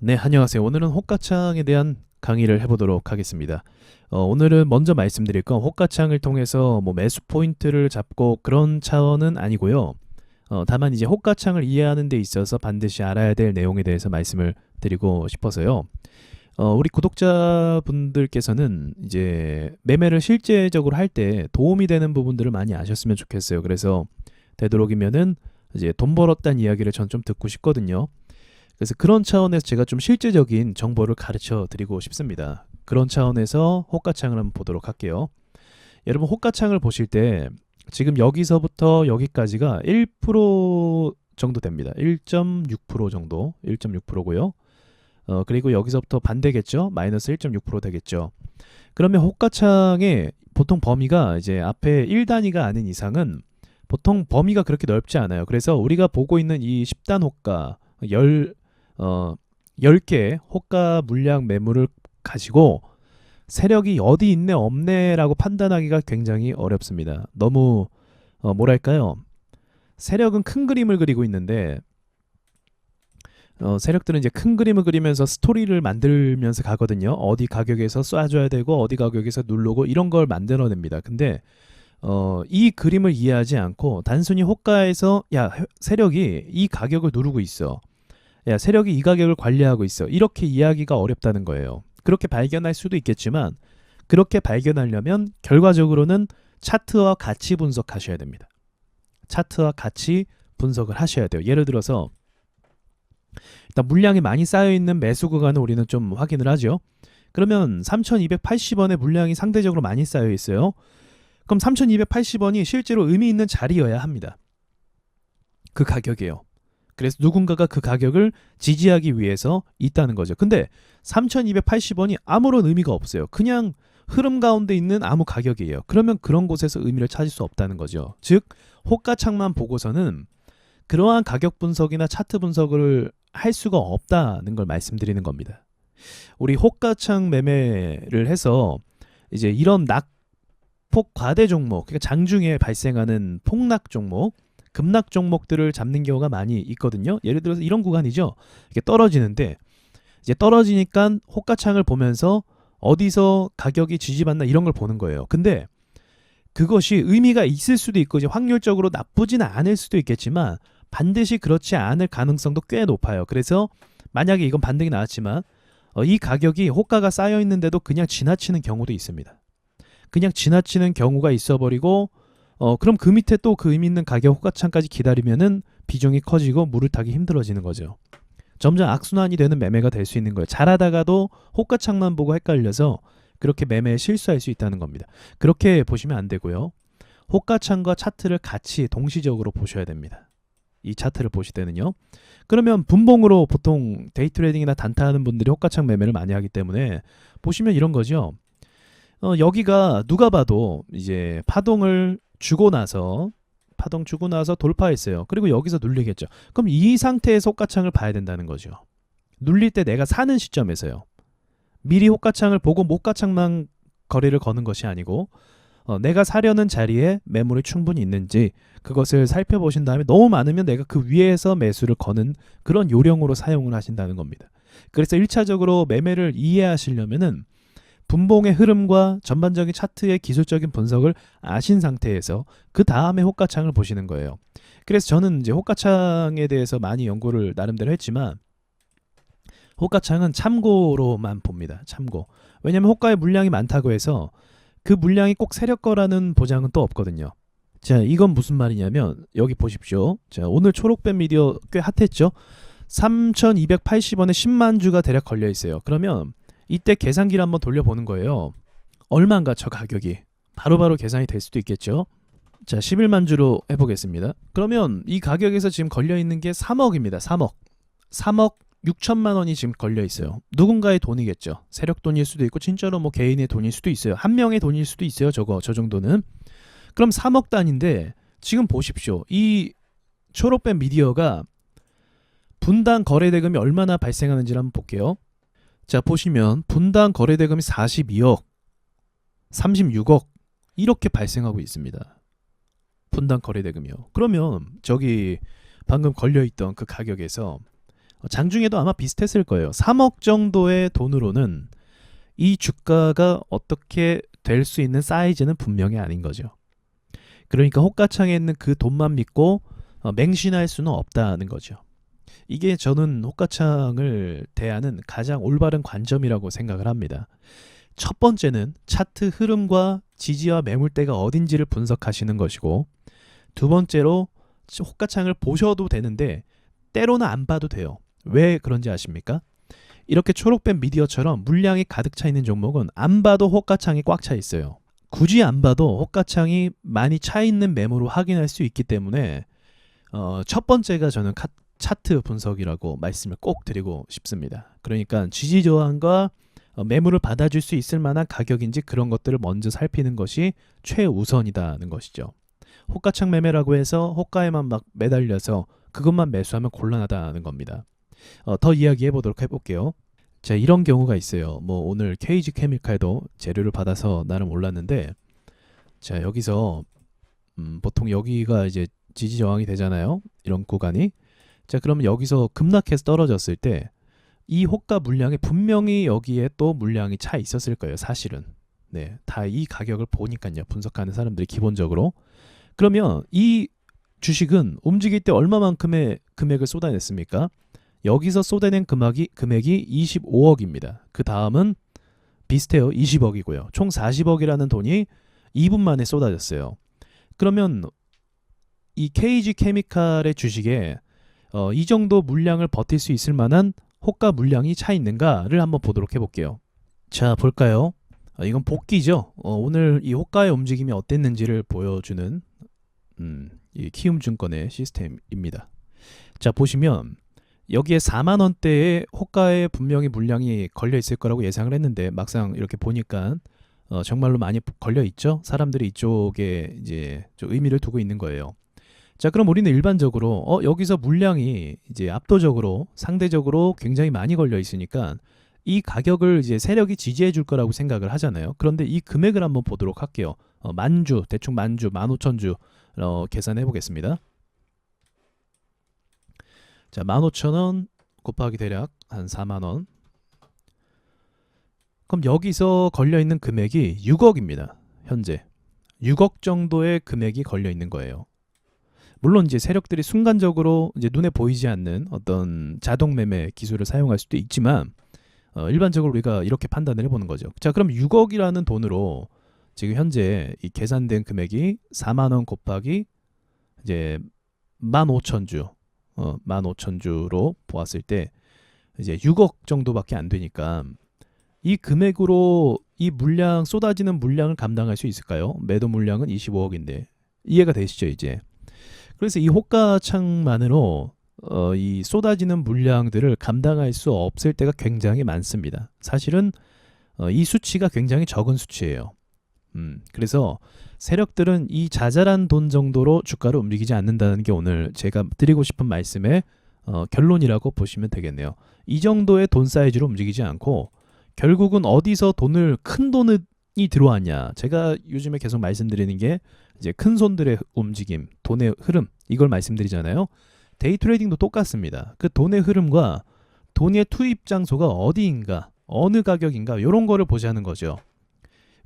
네, 안녕하세요. 오늘은 호가창에 대한 강의를 해보도록 하겠습니다. 오늘은 먼저 말씀드릴 건 호가창을 통해서 뭐 매수 포인트를 잡고 그런 차원은 아니고요. 다만 이제 호가창을 이해하는 데 있어서 반드시 알아야 될 내용에 대해서 말씀을 드리고 싶어서요. 우리 구독자분들께서는 이제 매매를 실제적으로 할 때 도움이 되는 부분들을 많이 아셨으면 좋겠어요. 그래서 되도록이면은 이제 돈 벌었다는 이야기를 전 좀 듣고 싶거든요. 그래서 그런 차원에서 제가 좀 실제적인 정보를 가르쳐 드리고 싶습니다. 그런 차원에서 호가창을 한번 보도록 할게요. 여러분 호가창을 보실 때 지금 여기서부터 여기까지가 1% 정도 됩니다. 1.6% 정도, 1.6%고요. 그리고 여기서부터 반대겠죠. 마이너스 1.6% 되겠죠. 그러면 호가창의 보통 범위가 이제 앞에 1단위가 아닌 이상은 보통 범위가 그렇게 넓지 않아요. 그래서 우리가 보고 있는 이 10단 호가 10개의 호가 물량 매물을 가지고 세력이 어디 있네 없네 라고 판단하기가 굉장히 어렵습니다. 너무 뭐랄까요, 세력은 큰 그림을 그리고 있는데 세력들은 이제 큰 그림을 그리면서 스토리를 만들면서 가거든요. 어디 가격에서 쏴줘야 되고 어디 가격에서 누르고 이런 걸 만들어냅니다. 근데 이 그림을 이해하지 않고 단순히 호가에서 야 세력이 이 가격을 누르고 있어, 야 세력이 이 가격을 관리하고 있어, 이렇게 이해하기가 어렵다는 거예요. 그렇게 발견할 수도 있겠지만 그렇게 발견하려면 결과적으로는 차트와 같이 분석하셔야 됩니다. 차트와 같이 분석을 하셔야 돼요. 예를 들어서 일단 물량이 많이 쌓여있는 매수 구간을 우리는 좀 확인을 하죠. 그러면 3280원의 물량이 상대적으로 많이 쌓여 있어요. 그럼 3280원이 실제로 의미 있는 자리여야 합니다. 그 가격이에요. 그래서 누군가가 그 가격을 지지하기 위해서 있다는 거죠. 근데 3280원이 아무런 의미가 없어요. 그냥 흐름 가운데 있는 아무 가격이에요. 그러면 그런 곳에서 의미를 찾을 수 없다는 거죠. 즉 호가창만 보고서는 그러한 가격 분석이나 차트 분석을 할 수가 없다는 걸 말씀드리는 겁니다. 우리 호가창 매매를 해서 이제 이런 낙폭 과대 종목, 그러니까 장중에 발생하는 폭락 종목, 급락 종목들을 잡는 경우가 많이 있거든요. 예를 들어서 이런 구간이죠. 이게 떨어지는데 이제 떨어지니까 호가창을 보면서 어디서 가격이 지지받나 이런 걸 보는 거예요. 근데 그것이 의미가 있을 수도 있고 이제 확률적으로 나쁘지는 않을 수도 있겠지만 반드시 그렇지 않을 가능성도 꽤 높아요. 그래서 만약에 이건 반등이 나왔지만 이 가격이 호가가 쌓여 있는데도 그냥 지나치는 경우도 있습니다. 그냥 지나치는 경우가 있어버리고 그럼 그 밑에 또 그 의미 있는 가격 호가창까지 기다리면은 비중이 커지고 물을 타기 힘들어지는 거죠. 점점 악순환이 되는 매매가 될 수 있는 거예요. 잘하다가도 호가창만 보고 헷갈려서 그렇게 매매에 실수할 수 있다는 겁니다. 그렇게 보시면 안 되고요. 호가창과 차트를 같이 동시적으로 보셔야 됩니다. 이 차트를 보실 때는요. 그러면 분봉으로 보통 데이 트레이딩이나 단타 하는 분들이 호가창 매매를 많이 하기 때문에 보시면 이런 거죠. 여기가 누가 봐도 이제 파동 주고 나서 돌파했어요. 그리고 여기서 눌리겠죠. 그럼 이 상태에서 호가창을 봐야 된다는 거죠. 눌릴 때 내가 사는 시점에서요. 미리 호가창을 보고 목가창만 거래를 거는 것이 아니고 내가 사려는 자리에 매물이 충분히 있는지 그것을 살펴보신 다음에 너무 많으면 내가 그 위에서 매수를 거는 그런 요령으로 사용을 하신다는 겁니다. 그래서 1차적으로 매매를 이해하시려면은 분봉의 흐름과 전반적인 차트의 기술적인 분석을 아신 상태에서 그 다음에 호가창을 보시는 거예요. 그래서 저는 이제 호가창에 대해서 많이 연구를 나름대로 했지만 호가창은 참고로만 봅니다. 참고. 왜냐하면 호가의 물량이 많다고 해서 그 물량이 꼭 세력 거라는 보장은 또 없거든요. 자, 이건 무슨 말이냐면 여기 보십시오. 자, 오늘 초록뱀 미디어 꽤 핫했죠. 3280원에 10만 주가 대략 걸려 있어요. 그러면 이때 계산기를 한번 돌려보는 거예요. 얼마인가 저 가격이. 바로바로 계산이 될 수도 있겠죠. 자, 11만 주로 해보겠습니다. 그러면 이 가격에서 지금 걸려 있는 게 3억입니다. 3억 6천만 원이 지금 걸려 있어요. 누군가의 돈이겠죠. 세력 돈일 수도 있고 진짜로 뭐 개인의 돈일 수도 있어요. 한 명의 돈일 수도 있어요. 저 정도는. 그럼 3억 단인데 지금 보십시오. 이 초록뱀 미디어가 분당 거래대금이 얼마나 발생하는지를 한번 볼게요. 자, 보시면 분당 거래대금이 42억, 36억 이렇게 발생하고 있습니다. 분당 거래대금이요. 그러면 저기 방금 걸려있던 그 가격에서 장중에도 아마 비슷했을 거예요. 3억 정도의 돈으로는 이 주가가 어떻게 될 수 있는 사이즈는 분명히 아닌 거죠. 그러니까 호가창에 있는 그 돈만 믿고 맹신할 수는 없다는 거죠. 이게 저는 호가창을 대하는 가장 올바른 관점이라고 생각을 합니다. 첫 번째는 차트 흐름과 지지와 매물대가 어딘지를 분석하시는 것이고, 두 번째로 호가창을 보셔도 되는데 때로는 안 봐도 돼요. 왜 그런지 아십니까? 이렇게 초록빛 미디어처럼 물량이 가득 차 있는 종목은 안 봐도 호가창이 꽉 차 있어요. 굳이 안 봐도 호가창이 많이 차 있는 매물로 확인할 수 있기 때문에 첫 번째가 저는 차트 분석이라고 말씀을 꼭 드리고 싶습니다. 그러니까 지지 저항과 매물을 받아줄 수 있을 만한 가격인지 그런 것들을 먼저 살피는 것이 최우선이다는 것이죠. 호가창 매매라고 해서 호가에만 막 매달려서 그것만 매수하면 곤란하다는 겁니다. 더 이야기해 보도록 해볼게요. 자, 이런 경우가 있어요. 뭐 오늘 KG 케미칼도 재료를 받아서 나름 올랐는데, 자 여기서 보통 여기가 이제 지지 저항이 되잖아요. 이런 구간이. 자 그러면 여기서 급락해서 떨어졌을 때 이 호가 물량이 분명히 여기에 또 물량이 차 있었을 거예요. 사실은. 네, 다 이 가격을 보니까요. 분석하는 사람들이 기본적으로. 그러면 이 주식은 움직일 때 얼마만큼의 금액을 쏟아냈습니까? 여기서 쏟아낸 금액이 25억입니다. 그 다음은 비슷해요. 20억이고요. 총 40억이라는 돈이 2분 만에 쏟아졌어요. 그러면 이 KG 케미칼의 주식에 이 정도 물량을 버틸 수 있을 만한 호가 물량이 차 있는가를 한번 보도록 해볼게요. 자, 볼까요? 이건 복귀죠. 오늘 이 호가의 움직임이 어땠는지를 보여주는 이 키움증권의 시스템입니다. 자, 보시면 여기에 4만 원대의 호가에 분명히 물량이 걸려 있을 거라고 예상을 했는데 막상 이렇게 보니까 정말로 많이 걸려 있죠. 사람들이 이쪽에 이제 좀 의미를 두고 있는 거예요. 자, 그럼 우리는 일반적으로 여기서 물량이 이제 압도적으로 상대적으로 굉장히 많이 걸려 있으니까 이 가격을 이제 세력이 지지해 줄 거라고 생각을 하잖아요. 그런데 이 금액을 한번 보도록 할게요. 만주, 대충 만주, 15,000주 계산해 보겠습니다. 자, 15,000원 곱하기 대략 한 4만 원. 그럼 여기서 걸려 있는 금액이 6억입니다. 현재 6억 정도의 금액이 걸려 있는 거예요. 물론 이제 세력들이 순간적으로 이제 눈에 보이지 않는 어떤 자동 매매 기술을 사용할 수도 있지만 일반적으로 우리가 이렇게 판단을 해보는 거죠. 자, 그럼 6억이라는 돈으로 지금 현재 이 계산된 금액이 4만 원 곱하기 이제 15,000주, 15,000주로 보았을 때 이제 6억 정도밖에 안 되니까 이 금액으로 이 물량 쏟아지는 물량을 감당할 수 있을까요? 매도 물량은 25억인데 이해가 되시죠 이제? 그래서 이 호가창만으로 이 쏟아지는 물량들을 감당할 수 없을 때가 굉장히 많습니다. 사실은 이 수치가 굉장히 적은 수치예요. 그래서 세력들은 이 자잘한 돈 정도로 주가를 움직이지 않는다는 게 오늘 제가 드리고 싶은 말씀의 결론이라고 보시면 되겠네요. 이 정도의 돈 사이즈로 움직이지 않고 결국은 어디서 큰 돈이 들어왔냐. 제가 요즘에 계속 말씀드리는 게 이제 큰 손들의 움직임, 돈의 흐름 이걸 말씀드리잖아요. 데이 트레이딩도 똑같습니다. 그 돈의 흐름과 돈의 투입 장소가 어디인가, 어느 가격인가 이런 거를 보자는 거죠.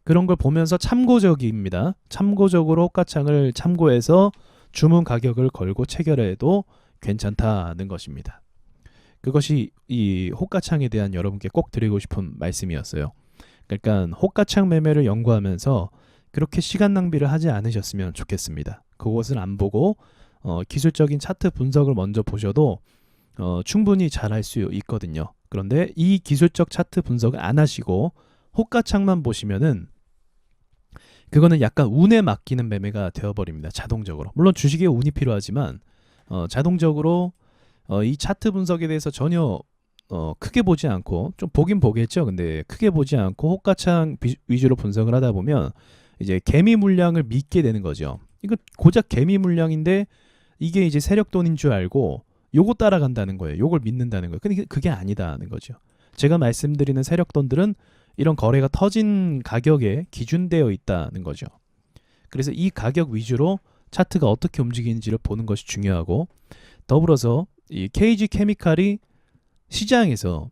그런 걸 보면서 참고적입니다. 참고적으로 호가창을 참고해서 주문 가격을 걸고 체결해도 괜찮다는 것입니다. 그것이 이 호가창에 대한 여러분께 꼭 드리고 싶은 말씀이었어요. 그러니까 호가창 매매를 연구하면서 그렇게 시간 낭비를 하지 않으셨으면 좋겠습니다. 그것을 안 보고 기술적인 차트 분석을 먼저 보셔도 충분히 잘할 수 있거든요. 그런데 이 기술적 차트 분석을 안 하시고 호가창만 보시면은 그거는 약간 운에 맡기는 매매가 되어버립니다. 자동적으로. 물론 주식에 운이 필요하지만 자동적으로 이 차트 분석에 대해서 전혀 크게 보지 않고 좀 보긴 보겠죠. 근데 크게 보지 않고 호가창 위주로 분석을 하다 보면 이제 개미 물량을 믿게 되는 거죠. 이거 고작 개미 물량인데 이게 이제 세력 돈인 줄 알고 요거 따라간다는 거예요. 요걸 믿는다는 거예요. 근데 그게 아니다는 거죠. 제가 말씀드리는 세력 돈들은 이런 거래가 터진 가격에 기준되어 있다는 거죠. 그래서 이 가격 위주로 차트가 어떻게 움직이는지를 보는 것이 중요하고 더불어서 이 KG 케미칼이 시장에서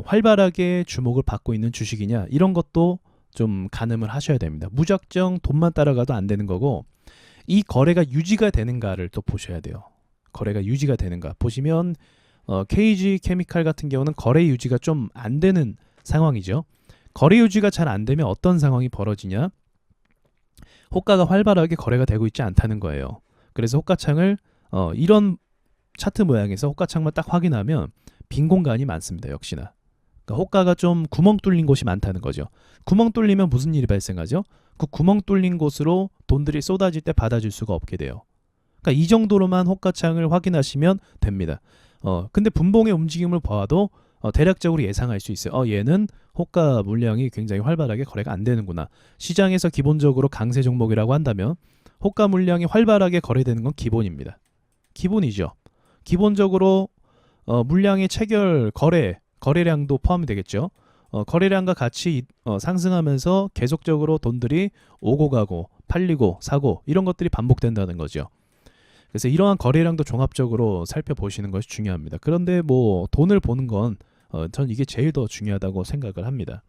활발하게 주목을 받고 있는 주식이냐 이런 것도 좀 가늠을 하셔야 됩니다. 무작정 돈만 따라가도 안 되는 거고 이 거래가 유지가 되는가를 또 보셔야 돼요. 거래가 유지가 되는가 보시면 KG 케미칼 같은 경우는 거래 유지가 좀 안 되는 상황이죠. 거래 유지가 잘 안 되면 어떤 상황이 벌어지냐? 호가가 활발하게 거래가 되고 있지 않다는 거예요. 그래서 호가창을 이런 차트 모양에서 호가창만 딱 확인하면 빈 공간이 많습니다. 역시나. 그러니까 호가가 좀 구멍 뚫린 곳이 많다는 거죠. 구멍 뚫리면 무슨 일이 발생하죠? 그 구멍 뚫린 곳으로 돈들이 쏟아질 때 받아줄 수가 없게 돼요. 그러니까 이 정도로만 호가창을 확인하시면 됩니다. 근데 분봉의 움직임을 봐도 대략적으로 예상할 수 있어요. 얘는 호가 물량이 굉장히 활발하게 거래가 안 되는구나. 시장에서 기본적으로 강세 종목이라고 한다면 호가 물량이 활발하게 거래되는 건 기본입니다. 기본이죠. 기본적으로 물량의 체결 거래량도 포함이 되겠죠. 거래량과 같이 상승하면서 계속적으로 돈들이 오고 가고 팔리고 사고 이런 것들이 반복된다는 거죠. 그래서 이러한 거래량도 종합적으로 살펴보시는 것이 중요합니다. 그런데 뭐 돈을 보는 건 전 이게 제일 더 중요하다고 생각을 합니다.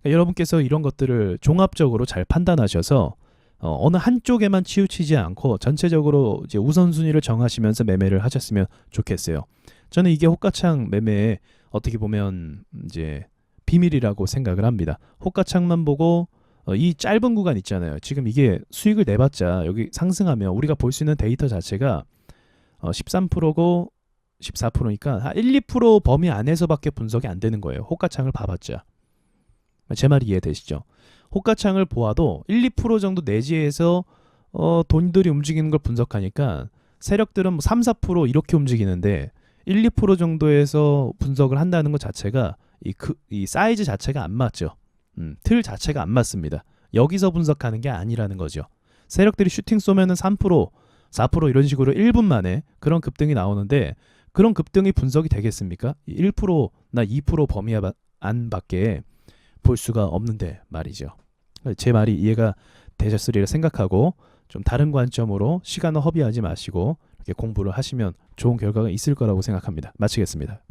그러니까 여러분께서 이런 것들을 종합적으로 잘 판단하셔서 어느 한쪽에만 치우치지 않고 전체적으로 이제 우선순위를 정하시면서 매매를 하셨으면 좋겠어요. 저는 이게 호가창 매매의 어떻게 보면 이제 비밀이라고 생각을 합니다. 호가창만 보고 이 짧은 구간 있잖아요. 지금 이게 수익을 내봤자 여기 상승하면 우리가 볼 수 있는 데이터 자체가 13%고 14%니까 한 1, 2% 범위 안에서밖에 분석이 안 되는 거예요. 호가창을 봐봤자. 제 말이 이해되시죠? 호가창을 보아도 1, 2% 정도 내지에서 돈들이 움직이는 걸 분석하니까 세력들은 뭐 3, 4% 이렇게 움직이는데 1, 2% 정도에서 분석을 한다는 것 자체가 이 사이즈 자체가 안 맞죠. 틀 자체가 안 맞습니다. 여기서 분석하는 게 아니라는 거죠. 세력들이 슈팅 쏘면은 3%, 4% 이런 식으로 1분 만에 그런 급등이 나오는데 그런 급등이 분석이 되겠습니까? 1%나 2% 범위 안밖에 볼 수가 없는데 말이죠. 제 말이 이해가 되셨으리라 생각하고 좀 다른 관점으로 시간을 허비하지 마시고 이렇게 공부를 하시면 좋은 결과가 있을 거라고 생각합니다. 마치겠습니다.